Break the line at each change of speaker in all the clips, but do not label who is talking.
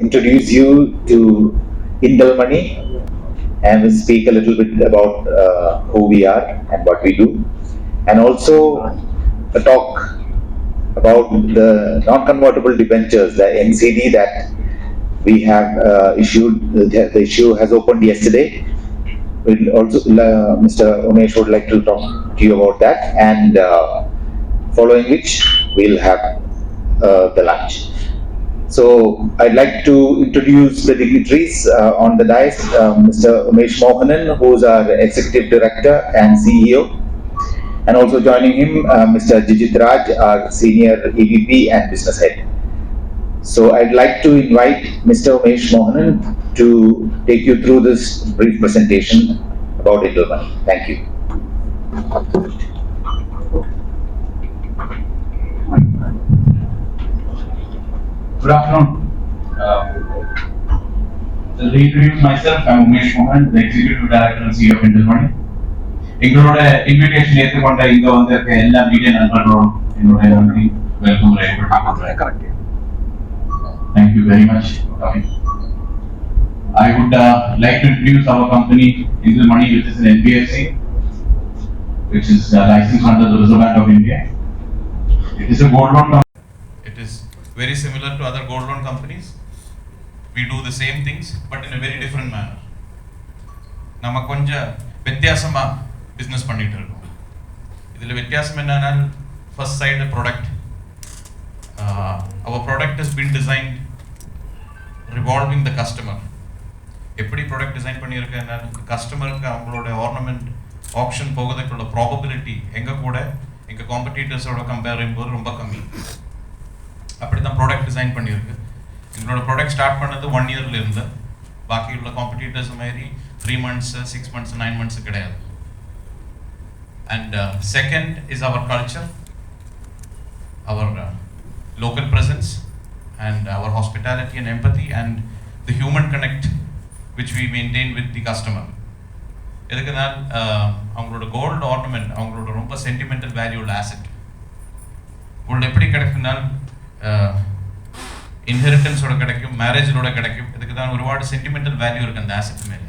introduce you to Indel Money and we'll speak a little bit about who we are and what we do, and also a talk about the non-convertible debentures, the NCD that we have issued. The issue has opened yesterday. We'll also, Mr. Umesh would like to talk to you about that, and following which we'll have the lunch. So I'd like to introduce the dignitaries on the dais. Mr. Umesh Mohanan, who is our Executive Director and CEO, and also joining him, Mr. Jijit Raj, our Senior EVP and Business Head. So I'd like to invite Mr. Umesh Mohanan to take you through this brief presentation about Indel Money. Thank you.
Good afternoon. To reintroduce myself, I'm Umesh Mohan, the Executive Director and CEO of Indel Money. எங்களோட invitation ஏற்றுக்கொண்ட இங்க வந்திருக்க எல்லா media நண்பர்களும் என்னோட நன்றி, welcome rate. Thank you very much for coming. I would like to introduce our company, Indel Money, which is an NBFC, which is licensed under the Reserve Bank of India. It is a gold loan company. It is very similar to other gold loan companies. We do the same things, but in a very different manner. நம்ம கொஞ்சம் வித்தியாசமா business பண்ணிட்டு இருக்கோம். இதில் வித்தியாசம் என்னன்னா, first side product. Our product has been designed revolving the customer. எப்படி product design பண்ணியிருக்கேன்னா, கஸ்டமருக்கு அவங்களோட ஆர்னமெண்ட் ஆப்ஷன் போகிறதுக்குள்ள ப்ராபபிலிட்டி எங்கள் கூட எங்கள் காம்படிட்டர்ஸோட கம்பேர் பண்ணும்போது ரொம்ப கம்மி. அப்படி தான் ப்ராடக்ட் டிசைன் பண்ணியிருக்கு. எங்களோட ப்ராடக்ட் ஸ்டார்ட் பண்ணது 1 இயர்லேருந்து. பாக்கி உள்ள காம்படிட்டர்ஸ் மாதிரி 3 months, 6 months, 9 months கிடையாது. And second is our culture, our local presence, and our hospitality and empathy, and the human connect which we maintain with the customer. எதுக்குனால் அவங்களோட gold ornament அவங்களோட ரொம்ப sentimental வேல்யூட asset. Gold எப்படி கிடைக்குனால் இன்ஹெரிட்டன்ஸோட கிடைக்கும், மேரேஜோட கிடைக்கும். இதுக்கு தான் ஒருபாடு sentimental value இருக்குது அந்த ஆசெட் மேலே.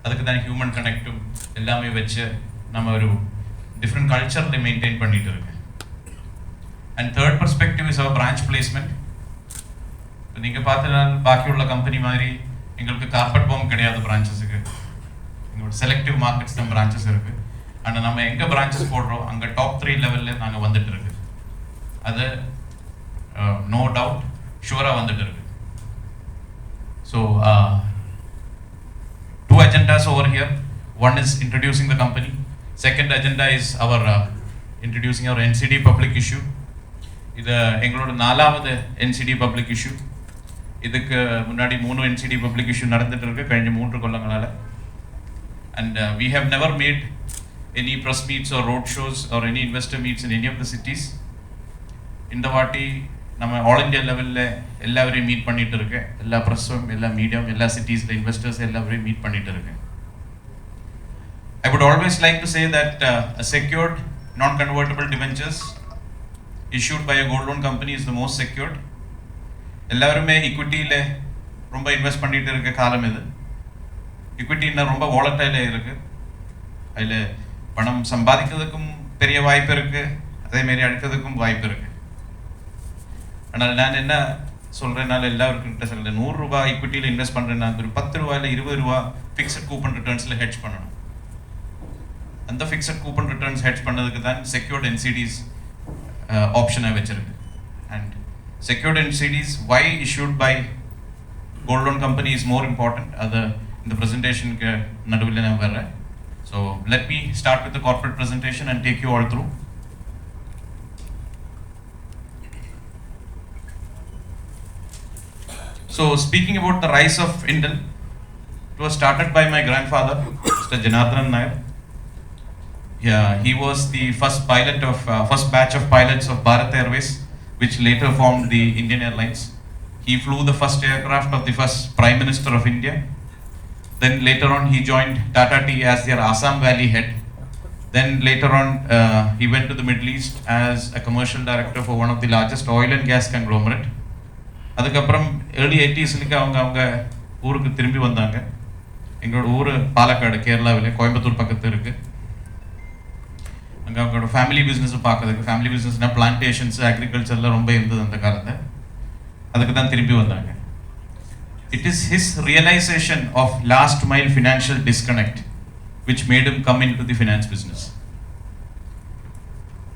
அதுக்கு தான் ஹியூமன் கனெக்டும் எல்லாமே வச்சு நம்ம ஒரு டிஃப்ரெண்ட் கல்ச்சரில் மெயின்டைன் பண்ணிட்டு இருக்கேன். And third perspective is our branch placement. இப்போ நீங்கள் பார்த்தால் பாக்கி உள்ள கம்பெனி மாதிரி எங்களுக்கு கார்பெட் பாம் கிடையாது பிரான்ச்சஸுக்கு. எங்களோட செலக்டிவ் மார்க்கெட்ஸ் தான் பிரான்ச்சஸ் இருக்குது. ஆனால் நம்ம எங்கே பிரான்ச்சஸ் போடுறோம் அங்கே டாப் 3 லெவலில் நாங்கள் வந்துட்டு இருக்கு. அது நோ டவுட் ஷூராக வந்துட்டு இருக்கு. So 2 agendas over here. One is introducing the company. Second agenda is our introducing our NCD public issue. இது எங்களோட 4வது NCD public issue. இதுக்கு முன்னாடி 3 NCD public issue நடந்துட்டு இருக்கு കഴിഞ്ഞ 3 கொல்லங்களால. And we have never made any press meets or road shows or any investor meets in any of the cities. இந்த வாட்டி நம்ம ஆல் இந்தியா லெவலில் எல்லாரையும் மீட் பண்ணிட்டு இருக்கேன். எல்லா ப்ரெஸ்ஸும், எல்லா மீடியம், எல்லா சிட்டிஸில் இன்வெஸ்டர்ஸ் எல்லாரையும் மீட் பண்ணிட்டு இருக்கேன். I would always like to say that a secured non-convertible debentures issued by a gold loan company is the most secured. எல்லாருமே ஈக்விட்டியில் ரொம்ப இன்வெஸ்ட் பண்ணிட்டு இருக்க காலம் இது. ஈக்விட்டின்னா ரொம்ப வாலட்டைலாக இருக்குது. அதில் பணம் சம்பாதிக்கிறதுக்கும் பெரிய வாய்ப்பு இருக்குது, அதேமாரி அடுக்கிறதுக்கும் வாய்ப்பு இருக்குது. ஆனால் நான் என்ன சொல்கிறேன்னால எல்லாருக்கிட்ட சொல்கிறேன், 100 ரூபாய் ஈக்விட்டியில் இன்வெஸ்ட் பண்ணுறேன்னா ஒரு 10 ரூபாயில் 20 ரூபா ஃபிக்ஸட் கூப்பன் ரிட்டர்ன்ஸில் ஹெட்ஜ் பண்ணணும். அந்த ஃபிக்ஸட் கூப்பன் ரிட்டர்ன்ஸ் ஹெட்ஜ் பண்ணதுக்கு தான் செக்யூர்ட் என்சிடிஸ் ஆப்ஷனாக வச்சிருக்கு. அண்ட் செக்யூர்ட் என்சிடிஸ் வை issued by gold loan company is more important. அது இந்த ப்ரெசன்டேஷனுக்கு நடுவில் நான் வர்றேன். So let me start with the corporate presentation and take you all through. So speaking about the rise of Indel, it was started by my grandfather, Mr. Janardhan Nair. Yeah, he was the first pilot of first batch of pilots of Bharat Airways, which later formed the Indian Airlines. He flew the first aircraft of the first Prime Minister of India. Then later on he joined Tata Tea as their Assam Valley head. Then later on he went to the Middle East as a commercial director for one of the largest oil and gas conglomerate. அதுக்கப்புறம் early 80s அவங்க ஊருக்கு திரும்பி வந்தாங்க. எங்களோட ஊர் பாலக்காடு, கேரளாவில் கோயம்புத்தூர் பக்கத்து இருக்குது. அங்கே அவங்களோட ஃபேமிலி பிஸ்னஸை பார்க்கறதுக்கு, ஃபேமிலி பிஸ்னஸ்னால் பிளான்டேஷன்ஸ், அக்ரிகல்ச்சர்லாம் ரொம்ப இருந்தது அந்த காலத்தை. அதுக்கு தான் திரும்பி வந்தாங்க. It is his realisation of last mile financial disconnect which made him come into the finance business.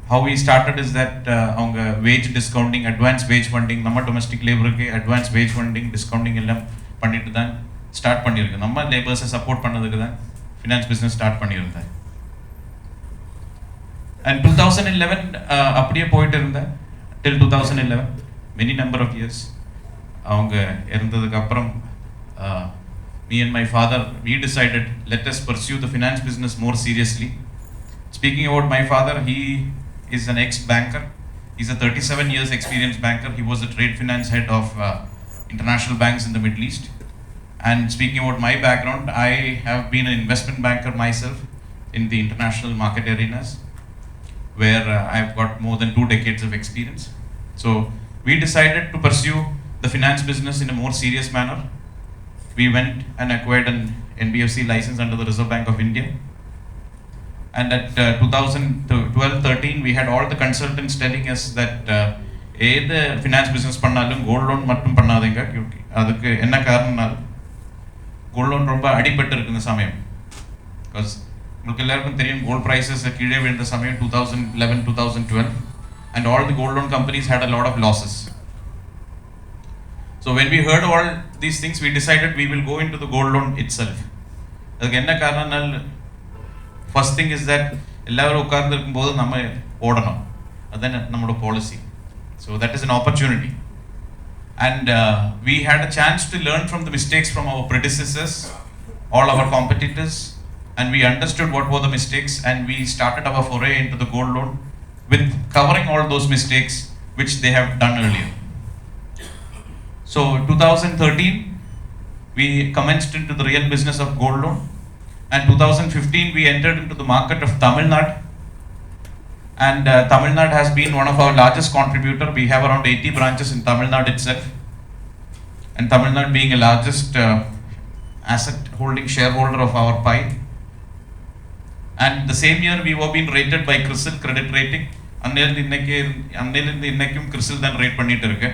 How he started is that அவங்க wage discounting, advance wage funding, நம்ம domestic laborக்கு advance wage funding, discounting எல்லாம் பண்ணிட்டு தான் start பண்ணியிருக்கு. நம்ம லேபர்ஸை support பண்ணதுக்கு தான் finance business start பண்ணியிருந்தேன். அண்ட் 2011 அப்படியே போயிட்டு இருந்தேன் till 2011, many number of years. அவங்க இறந்ததுக்கு அப்புறம் me and my father, we decided, let us pursue the finance business more seriously. Speaking about my father, he is an ex-banker. He's a 37 years experienced banker. He was the trade finance head of international banks in the Middle East. And speaking about my background, I have been an investment banker myself in the international market arenas, where I've got more than 2 decades of experience. So we decided to pursue the finance business in a more serious manner. We went and acquired an NBFC license under the Reserve Bank of India. And at 2012-13, we had all the consultants telling us that ஏது finance business பண்ணாலும் gold loan மட்டும் பண்ணாதீங்க. அதுக்கு என்ன காரணம்னால் gold loan ரொம்ப அடிபட்டு இருக்கு இந்த சமயம். பிகாஸ் உங்களுக்கு எல்லாருக்கும் தெரியும், கோல்ட் ப்ரைஸஸ் கீழே விழுந்த சமயம் 2011-2012, and all the gold loan companies had a lot of losses. So when we heard all these things, we decided we will go into the gold loan itself. அதுக்கு என்ன காரணம்னால், first thing is that எல்லாரும் உட்கார்ந்து இருக்கும்போது நம்ம ஓடணும், அதுதான் நம்மளோட policy. So that is an opportunity. And we had a chance to learn from the mistakes from our predecessors, all our competitors, and we understood what were the mistakes, and we started our foray into the gold loan with covering all those mistakes which they have done earlier. So 2013, we commenced into the real business of gold loan, and 2015 we entered into the market of Tamil Nadu, and Tamil Nadu has been one of our largest contributor. We have around 80 branches in Tamil Nadu itself, and Tamil Nadu being a largest asset holding shareholder of our pie. And the same year we were being rated by CRISIL credit rating. அன்னையிலிருந்து இன்னைக்கும் CRISIL தான் rate பண்ணிட்டு இருக்கு.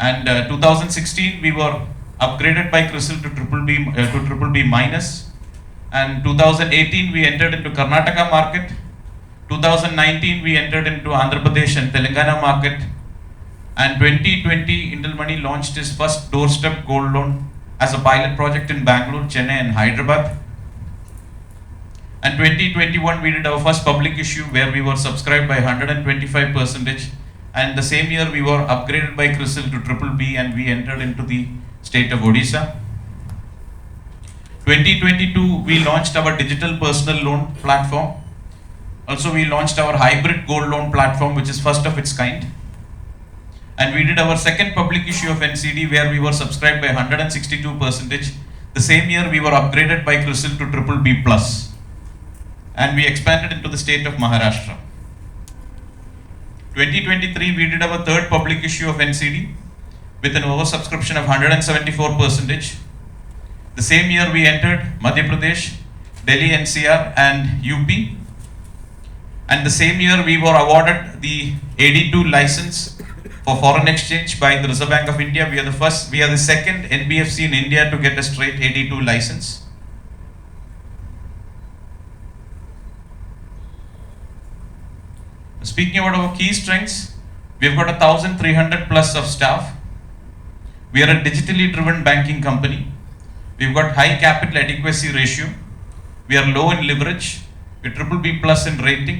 And 2016 we were upgraded by CRISIL to triple B minus, and 2018 we entered into Karnataka market. 2019 we entered into Andhra Pradesh and Telangana market, and 2020 Indel Money launched his first doorstep gold loan as a pilot project in Bangalore, Chennai and Hyderabad. And 2021 we did our first public issue where we were subscribed by 125%, and the same year we were upgraded by CRISIL to triple B, and we entered into the state of Odisha. 2022 we launched our digital personal loan platform. Also we launched our hybrid gold loan platform, which is first of its kind. And we did our second public issue of NCD where we were subscribed by 162%. The same year we were upgraded by CRISIL to triple B plus, and we expanded into the state of Maharashtra. 2023 we did our third public issue of NCD with an oversubscription of 174%. The same year we entered Madhya Pradesh, Delhi NCR and UP. And the same year we were awarded the AD2 license for foreign exchange by the Reserve Bank of India. We are the second NBFC in India to get a straight AD2 license. Speaking about our key strengths, we've got 1,300 plus of staff. We are a digitally driven banking company. We've got high capital adequacy ratio. We are low in leverage. We're triple B plus in rating.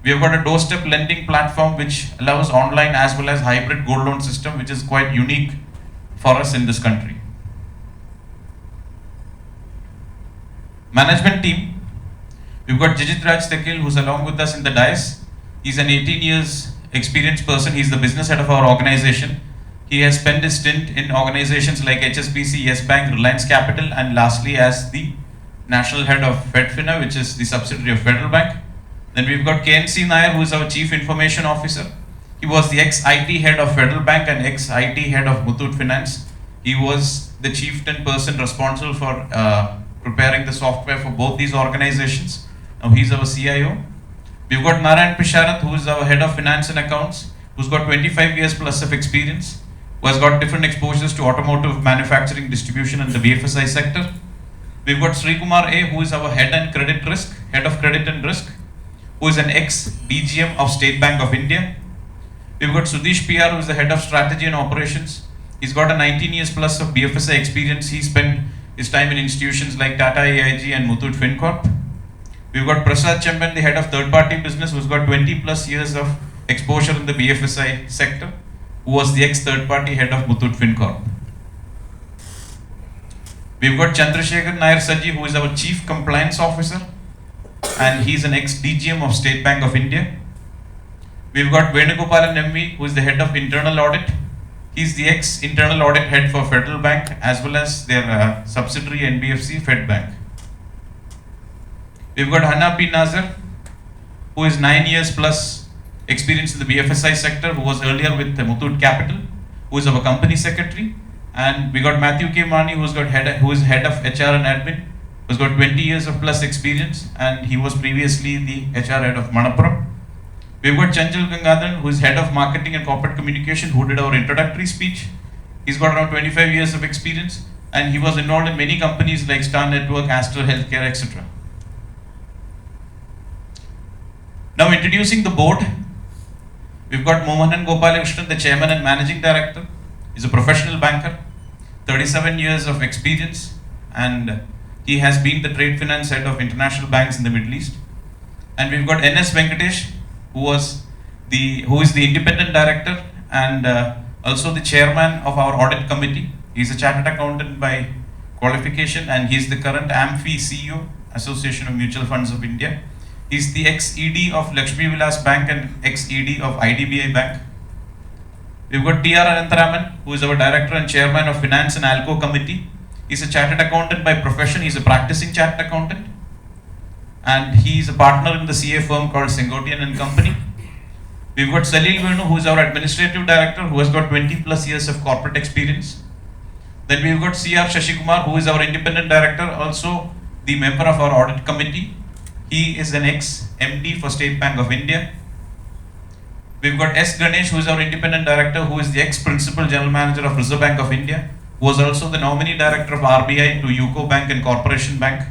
We have got a doorstep lending platform which allows online as well as hybrid gold loan system, which is quite unique for us in this country. Management team, we've got Jijit Raj Tekil, who's along with us in the dais. He's an 18 years experienced person. He's the business head of our organization. He has spent his stint in organizations like HSBC, Yes Bank, Reliance Capital, and lastly as the national head of FedFina, which is the subsidiary of Federal Bank. Then we've got KNC Nair, who is our Chief Information Officer. He was the ex-IT head of Federal Bank and ex-IT head of Muthoot Finance. He was the chieftain person responsible for preparing the software for both these organizations. Now he's our CIO. We've got Narayan Pisharat, who is our head of finance and accounts, who's got 25 years plus of experience, who has got different exposures to automotive manufacturing, distribution, and the BFSI sector. We've got Sri Kumar A, who is our head of credit and risk, who is an ex-DGM of State Bank of India. We've got Sudesh PR, who is the head of strategy and operations. He's got a 19 years plus of BFSI experience. He spent his time in institutions like Tata AIG and Muthoot FinCorp. We've got Prasad Chamban, the head of third-party business, who's got 20 plus years of exposure in the BFSI sector, who was the ex-third-party head of Muthoot FinCorp. We've got Chandrasekhar Nair Saji, who is our chief compliance officer, and he's an ex-DGM of State Bank of India. We've got Venugopalan MV, who is the head of internal audit. He's the ex-internal audit head for Federal Bank as well as their subsidiary NBFC Fed Bank. We've got Hana P. Nazar, who is 9 years plus experience in the BFSI sector, who was earlier with Muthoot Capital, who is our company secretary. And we got Matthew K. Mani, who is head of HR and admin, who's got 20 years of plus experience, and he was previously the HR head of Manappuram. We've got Chanchal Gangadhan, who is head of marketing and corporate communication, who did our introductory speech. He's got around 25 years of experience, and he was involved in many companies like Star Network, Astor Healthcare, etc. Now introducing the board, we've got Mohanan Gopalakrishnan, the chairman and managing director. He's a professional banker, 37 years of experience, and he has been the trade finance head of international banks in the Middle East. And we've got NS Venkatesh, who is the independent director and also the chairman of our audit committee. He's a chartered accountant by qualification, and he's the current AMFI CEO, Association of Mutual Funds of India. He's the ex-ED of Lakshmi Vilas Bank and ex-ED of IDBI Bank. We've got T.R. Anantharaman, who is our director and chairman of Finance and ALCO Committee. He's a chartered accountant by profession. He's a practicing chartered accountant. And he's a partner in the CA firm called Sengotian and Company. We've got Salil Venu, who is our administrative director, who has got 20 plus years of corporate experience. Then we've got C.R. Shashikumar, who is our independent director, also the member of our audit committee. He is an ex-MD for State Bank of India. We've got S. Ganesh, who is our independent director, who is the ex-principal general manager of Reserve Bank of India, who was also the nominee director of RBI to UCO Bank and Corporation Bank.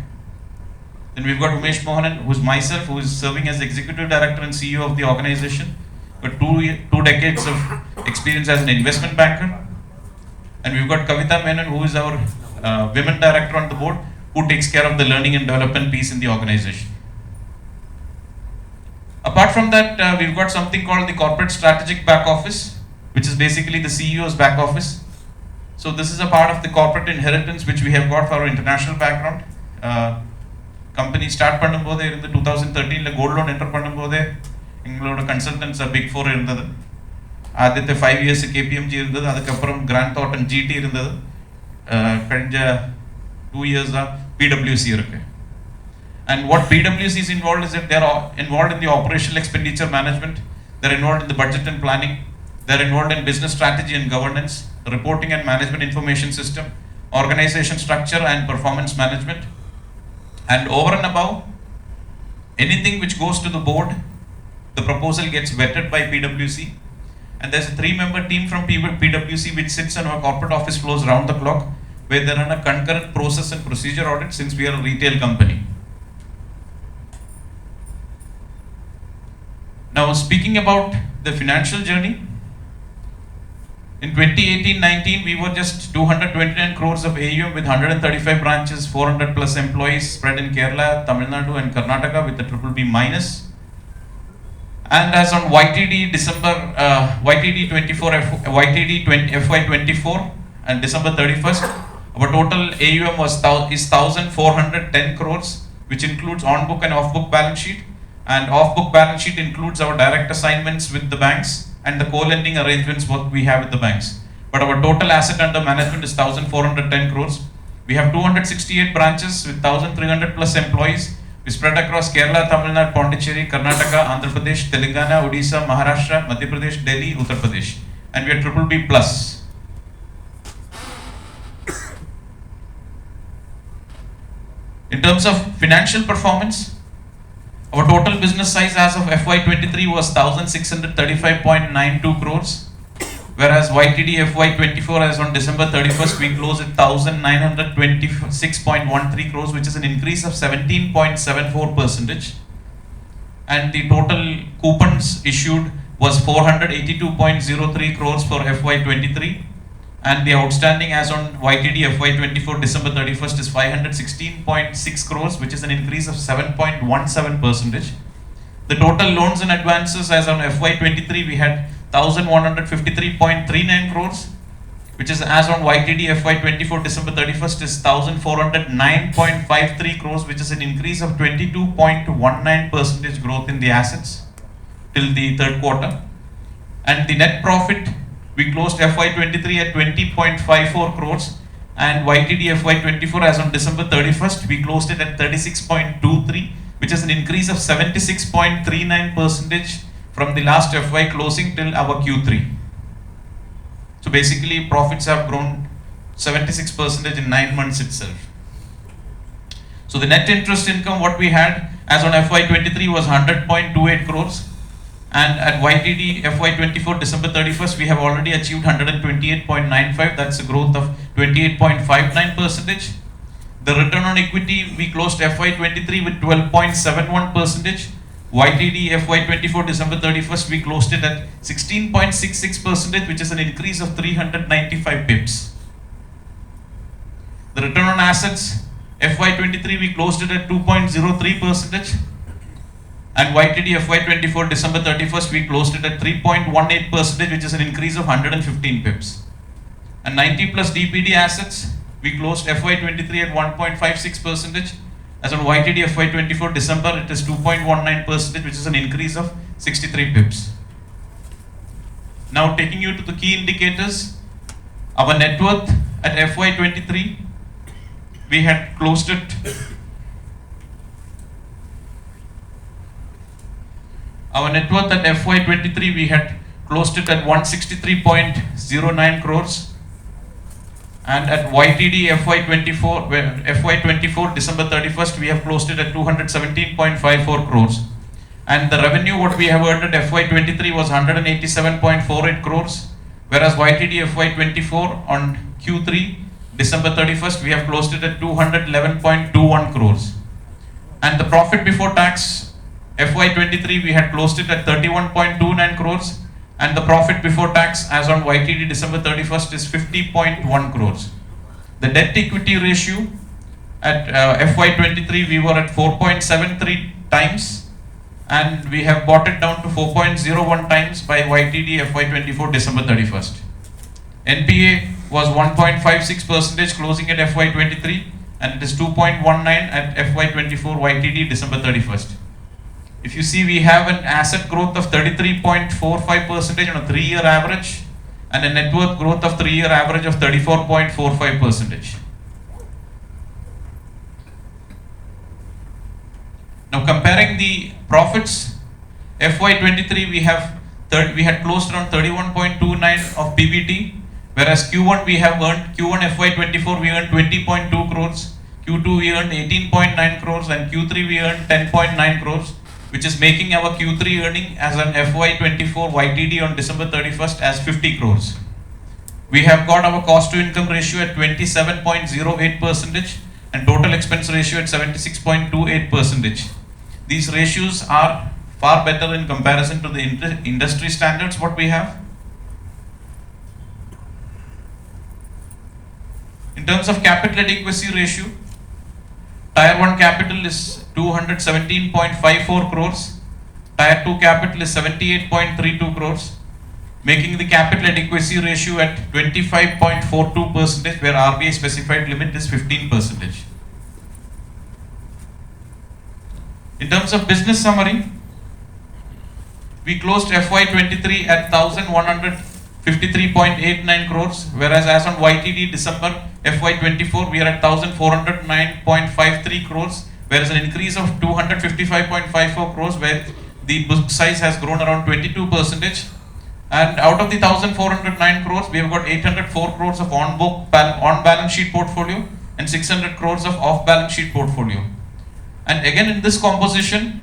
Then we've got Umesh Mohanan, who is myself, who is serving as executive director and CEO of the organization, with two decades of experience as an investment banker. And we've got Kavita Menon, who is our women director on the board, who takes care of the learning and development piece in the organization. Apart from that, we've got something called the corporate strategic back office, which is basically the CEO's back office. So this is a part of the corporate inheritance which we have got for our international background. Company start பண்ணும்போது இருந்து 2013ல gold loan enter பண்ணும்போது எங்களோட consultants big 4 இருந்தது. ஆദ്യത്തെ 5 years KPMG இருந்தது, அதுக்கப்புறம் grand thought and GT இருந்தது. கழிஞ்ச 2 years தான் PwC இருக்கு. And what PwC is involved is that they are involved in the operational expenditure management, they're involved in the budget and planning, they're involved in business strategy and governance, reporting and management information system, organization structure and performance management. And over and above, anything which goes to the board, the proposal gets vetted by PwC. And there's a 3-member team from PwC which sits on our corporate office floors round the clock, where they run a concurrent process and procedure audit since we are a retail company. Now speaking about the financial journey, in 2018-19 we were just 229 crores of AUM with 135 branches, 400 plus employees spread in Kerala, Tamil Nadu and Karnataka with a BBB minus. And as on YTD FY24 and December 31st, our total AUM is 1,410 crores, which includes on-book and off-book balance sheet. And off-book balance sheet includes our direct assignments with the banks and the co-lending arrangements what we have with the banks. But our total asset under management is 1,410 crores. We have 268 branches with 1,300 plus employees. We We spread across Kerala, Tamil Nadu, Pondicherry, Karnataka, Andhra Pradesh, Telangana, Odisha, Maharashtra, Madhya Pradesh, Delhi, Uttar Pradesh. And we are triple B plus. In terms of financial performance, our total business size as of FY23 was 1635.92 crores. Whereas YTD FY24 as on December 31st, we closed at 1926.13 crores, which is an increase of 17.74%. And the total coupons issued was 482.03 crores for FY23. And the outstanding as on YTD FY24 December 31st is 516.6 crores, which is an increase of 7.17%. The total loans and advances as on FY23 we had 1153.39 crores, which is as on YTD FY24 December 31st is 1409.53 crores, which is an increase of 22.19% growth in the assets till the third quarter. And the net profit, we closed FY23 at 20.54 crores, and YTD FY24 as on December 31st, we closed it at 36.23, which is an increase of 76.39% from the last FY closing till our Q3. So basically, profits have grown 76% in 9 months itself. So the net interest income what we had as on FY23 was 100.28 crores. And at YTD FY24 December 31st, we have already achieved 128.95. That's a growth of 28.59%. The return on equity, we closed FY23 with 12.71%. YTD FY24 December 31st, we closed it at 16.66%, which is an increase of 395 pips. The return on assets, FY23, we closed it at 2.03%. And YTD FY24 December 31st, we closed it at 3.18%, which is an increase of 115 pips. And 90 plus DPD assets, we closed FY23 at 1.56%. As on YTD FY24 December, it is 2.19%, which is an increase of 63 pips. Now taking you to the key indicators, our net worth at FY23, we had closed it. Our net worth at FY23, we had closed it at 163.09 crores. And at YTD FY24 December 31st, we have closed it at 217.54 crores. And the revenue what we have earned at FY23 was 187.48 crores. Whereas YTD FY24 on Q3 December 31st, we have closed it at 211.21 crores. And the profit before tax, FY23, we had closed it at 31.29 crores. And the profit before tax as on YTD December 31st is 50.1 crores. The debt equity ratio at FY23, we were at 4.73 times, and we have brought it down to 4.01 times by YTD FY24 December 31st. NPA was 1.56% closing at FY23, and it is 2.19 at FY24 YTD December 31st. If you see, we have an asset growth of 33.45% on a 3-year average and a net worth growth of 3-year average of 34.45%. Now comparing the profits, FY23 we had closed around 31.29 of PBT, whereas Q1 FY24 we earned 20.2 crores, Q2 we earned 18.9 crores, and Q3 we earned 10.9 crores. Which is making our Q3 earning as an FY24 YTD on December 31st as 50 crores. We have got our cost to income ratio at 27.08% and total expense ratio at 76.28%. These ratios are far better in comparison to the industry standards what we have. In terms of capital adequacy ratio, Tier 1 capital is 217.54 crores, Tier 2 capital is 78.32 crores, making the capital adequacy ratio at 25.42%, where RBI specified limit is 15%. In terms of business summary, we closed FY23 at 1,153.89 crores, whereas as on YTD December FY24 we are at 1,409.53 crores, whereas an increase of 255.54 crores, where the book size has grown around 22%. And out of the 1,409 crores, we have got 804 crores of on balance sheet portfolio and 600 crores of off balance sheet portfolio. And again, in this composition,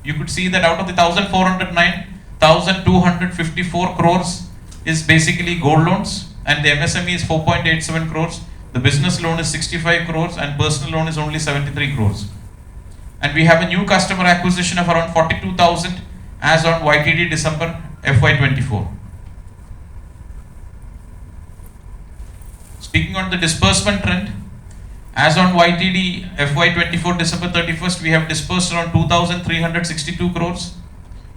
you could see that out of the 1,409, 1,254 crores is basically gold loans, and the MSME is 4.87 crores. The business loan is 65 crores, and personal loan is only 73 crores. And we have a new customer acquisition of around 42,000 as on YTD December FY24. Speaking on the disbursement trend, as on YTD FY24 December 31st, we have disbursed around 2,362 crores,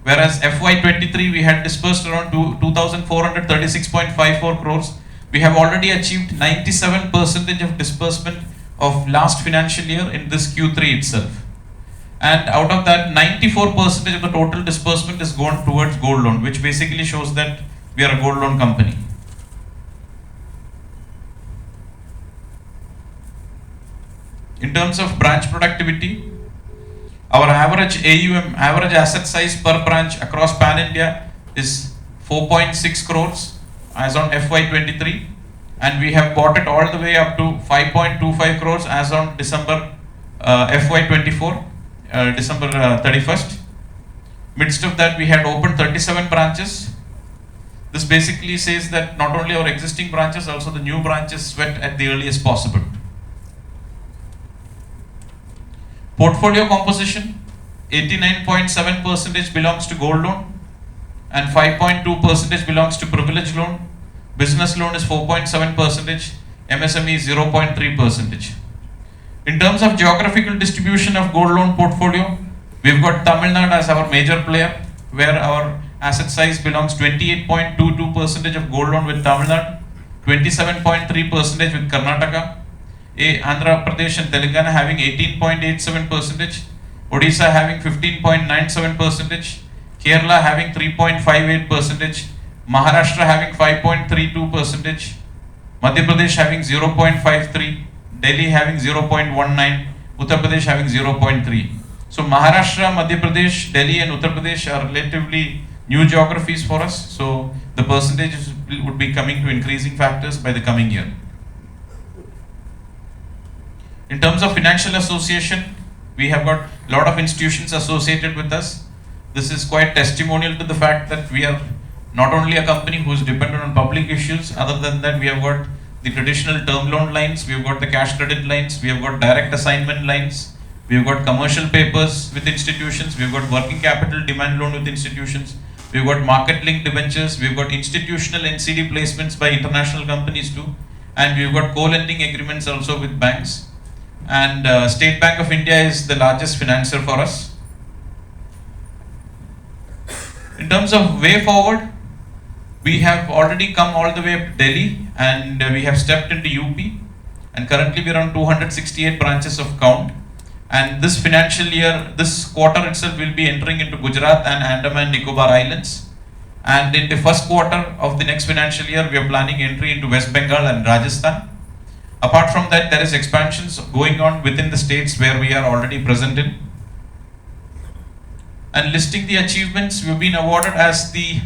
whereas FY23 we had disbursed around 2,436.54 crores. We have already achieved 97% of disbursement of last financial year in this Q3 itself. And out of that, 94% of the total disbursement is gone towards gold loan, which basically shows that we are a gold loan company. In terms of branch productivity, our average AUM, average asset size per branch across Pan India is 4.6 crores as on FY23, and we have brought it all the way up to 5.25 crores as on December FY24. December 31st. Midst of that, we had opened 37 branches. This basically says that not only our existing branches, also the new branches sweat at the earliest possible. Portfolio composition, 89.7% belongs to gold loan and 5.2% belongs to privilege loan. Business loan is 4.7%, MSME is 0.3%. In terms of geographical distribution of gold loan portfolio, we've got Tamil Nadu as our major player, where our asset size belongs 28.22% of gold loan with Tamil Nadu, 27.3% with Karnataka, Andhra Pradesh and Telangana having 18.87%, Odisha having 15.97%, Kerala having 3.58%, Maharashtra having 5.32%, Madhya Pradesh having 0.53%, Delhi having 0.19%, Uttar Pradesh having 0.3%. So Maharashtra, Madhya Pradesh, Delhi and Uttar Pradesh are relatively new geographies for us. So the percentages would be coming to increasing factors by the coming year. In terms of financial association, we have got a lot of institutions associated with us. This is quite testimonial to the fact that we are not only a company who is dependent on public issues. Other than that, we have got the traditional term loan lines, we have got the cash credit lines, we have got direct assignment lines, we have got commercial papers with institutions, we have got working capital demand loan with institutions, we have got market linked debentures, we have got institutional NCD placements by international companies too, and we have got co-lending agreements also with banks. And State Bank of India is the largest financier for us. In terms of way forward, we have already come all the way up to Delhi and we have stepped into UP, and currently we are on 268 branches of count, and this financial year, this quarter itself, will be entering into Gujarat and Andaman Nicobar Islands, and in the first quarter of the next financial year we are planning entry into West Bengal and Rajasthan. Apart from that, there is expansions going on within the states where we are already present in. And listing the achievements, we have been awarded as the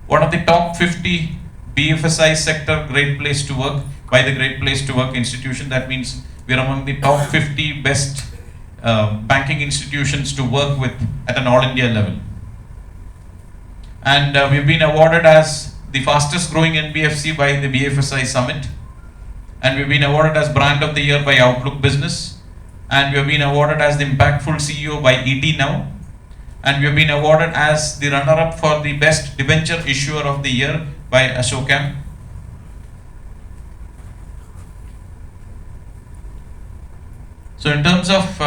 one of the top 50 BFSI sector Great Place to Work by the Great Place to Work institution. That means we are among the top 50 best banking institutions to work with at an all India level. And we have been awarded as the fastest growing NBFC by the BFSI Summit. And we have been awarded as Brand of the Year by Outlook Business. And we have been awarded as the Impactful CEO by ET Now. And we have been awarded as the runner-up for the Best Debenture Issuer of the Year by Ashokam. So in terms of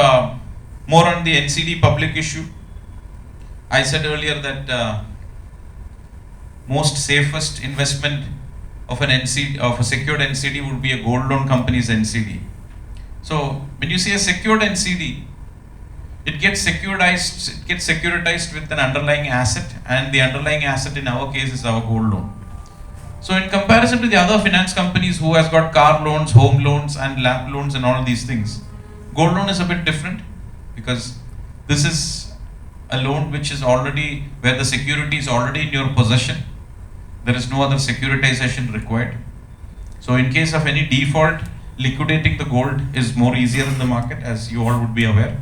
more on the NCD public issue, I said earlier that most safest investment of an NCD, of a secured NCD, would be a gold loan company's NCD. So when you say a secured NCD, it gets securitized with an underlying asset, and the underlying asset in our case is our gold loan. So in comparison to the other finance companies who has got car loans, home loans and LAP loans and all these things, gold loan is a bit different. because this is a loan which is already, where the security is already in your possession. There is no other securitization required. So in case of any default, liquidating the gold is more easier in the market, as you all would be aware.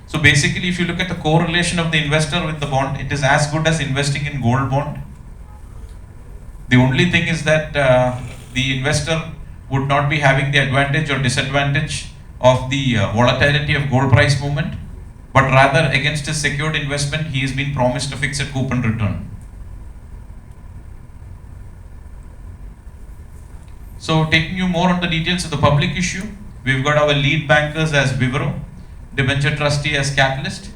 So basically, if you look at the correlation of the investor with the bond, it is as good as investing in gold bond. The only thing is that the investor would not be having the advantage or disadvantage of the volatility of gold price movement, but rather against his secured investment, he has been promised a fixed coupon return. So taking you more on the details of the public issue, we've got our lead bankers as Vivero, debenture trustee as Catalyst,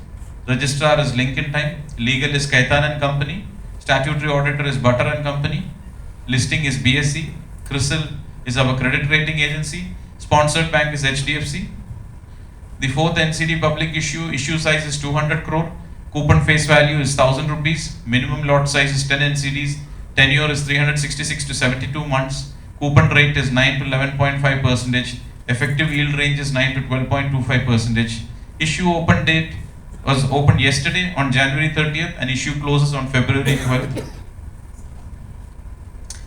registrar is Lincoln Time, legal is Kaitan and Company, statutory auditor is Butter and Company, listing is BSE, CRISIL is our credit rating agency, sponsored bank is HDFC. The fourth NCD public issue size is 200 crore, coupon face value is 1000 rupees, minimum lot size is 10 NCDs, tenure is 366 to 72 months, coupon rate is 9 to 11.5 percentage, effective yield range is 9 to 12.25 percentage. Issue open date was opened yesterday on January 30th and issue closes on February 12th.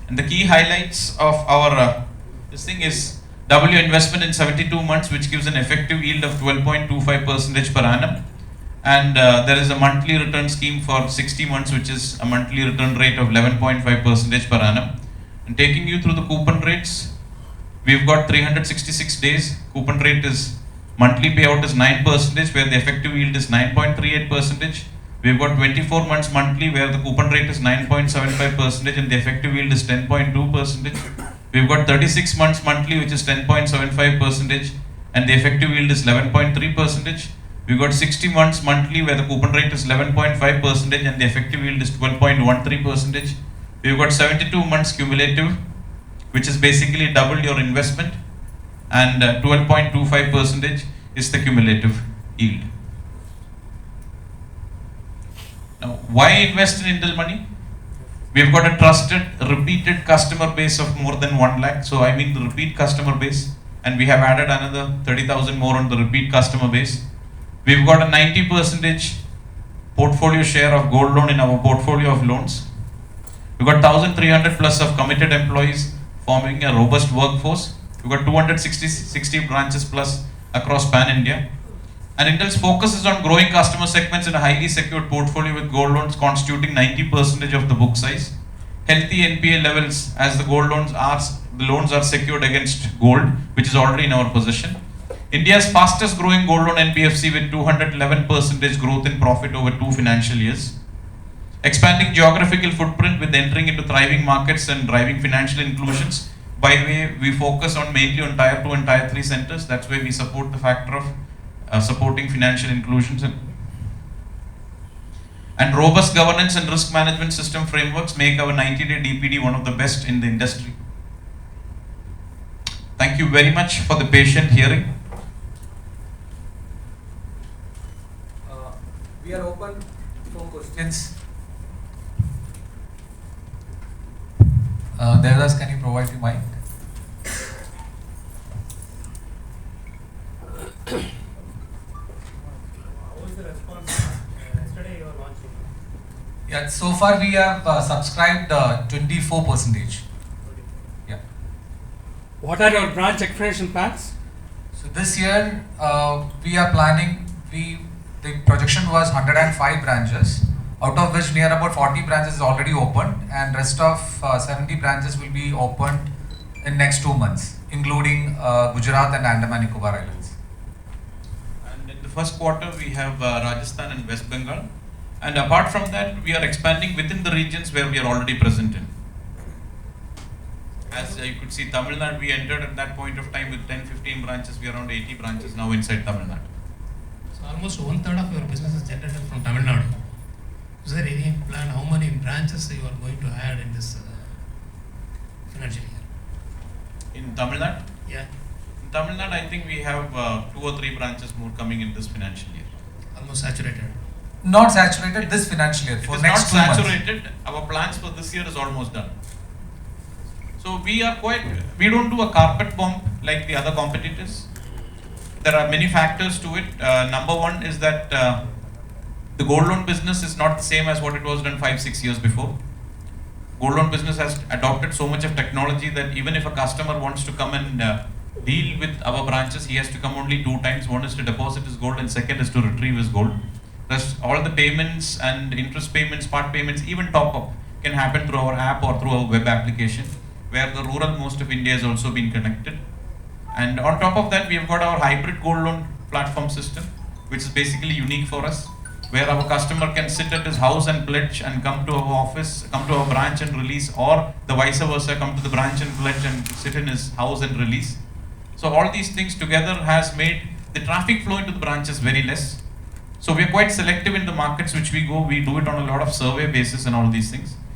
And the key highlights of our this thing is W investment in 72 months, which gives an effective yield of 12.25 percentage per annum. And there is a monthly return scheme for 60 months, which is a monthly return rate of 11.5 percentage per annum. And taking you through the coupon rates, we've got 366 days. Coupon rate is monthly payout is 9 percentage, where the effective yield is 9.38 percentage. We've got 24 months monthly, where the coupon rate is 9.75 percentage and the effective yield is 10.2 percentage. We've got 36 months monthly, which is 10.75 percentage and the effective yield is 11.3 percentage. We've got 60 months monthly, where the coupon rate is 11.5 percentage and the effective yield is 12.13 percentage. We've got 72 months cumulative, which is basically double your investment, and 12.25 percentage is the cumulative yield. Now, why invest in Indel Money? We've got a trusted, repeated customer base of more than 1 lakh. So I mean the repeat customer base, and we have added another 30,000 more on the repeat customer base. We've got a 90% portfolio share of gold loan in our portfolio of loans. We've got 1,300 plus of committed employees forming a robust workforce. We've got 260 branches plus across Pan India. And Indel's focus is on growing customer segments in a highly secured portfolio with gold loans constituting 90% of the book size. Healthy NPA levels, as the loans are secured against gold, which is already in our possession. India's fastest growing gold loan NBFC with 211% growth in profit over 2 financial years. Expanding geographical footprint with entering into thriving markets and driving financial inclusions. By the way, we focus on mainly on Tier 2 and Tier 3 centers. That's why we support the factor of supporting financial inclusions. And robust governance and risk management system frameworks make our 90-day DPD one of the best in the industry. Thank you very much for the patient hearing.
We are open for questions. Devadas, can you provide the mic?
How is the response? Yesterday you were launching.
Yeah, so far we have subscribed 24%. Yeah.
What are your branch expansion plans?
So this year we are planning, the projection was 105 branches, out of which near about 40 branches is already opened, and rest of 70 branches will be opened in next 2 months, including Gujarat and Andaman Nicobar Islands.
And in the first quarter, we have Rajasthan and West Bengal. And apart from that, we are expanding within the regions where we are already present in. As you could see, Tamil Nadu, we entered at that point of time with 10-15 branches. We are around 80 branches now inside Tamil Nadu.
So almost 1/3 of your business is generated from Tamil Nadu. Is there any plan how many branches you are going to add in this financial year?
In Tamil Nadu?
Yeah,
In Tamil Nadu, I think we have 2 or 3 branches more coming in this financial year.
almost saturated.
Not saturated this financial year, for
It is
next 2
not
months.
saturated. Our plans for this year is almost done. So we don't do a carpet bomb like the other competitors. There are many factors to it. Number one is that the gold loan business is not the same as what it was done 5-6 years before. Gold loan business has adopted so much of technology that even if a customer wants to come and deal with our branches, he has to come only 2 times. One is to deposit his gold and second is to retrieve his gold. Thus, all the payments and interest payments, part payments, even top up can happen through our app or through our web application, where the rural most of India has also been connected. And on top of that, we have got our hybrid gold loan platform system, which is basically unique for us, where our customer can sit at his house and pledge and come to our office, come to our branch and release, or the vice versa, come to the branch and pledge and sit in his house and release. So all these things together has made the traffic flow into the branches very less. So we are quite selective in the markets which we go. We do it on a lot of survey basis and all these things.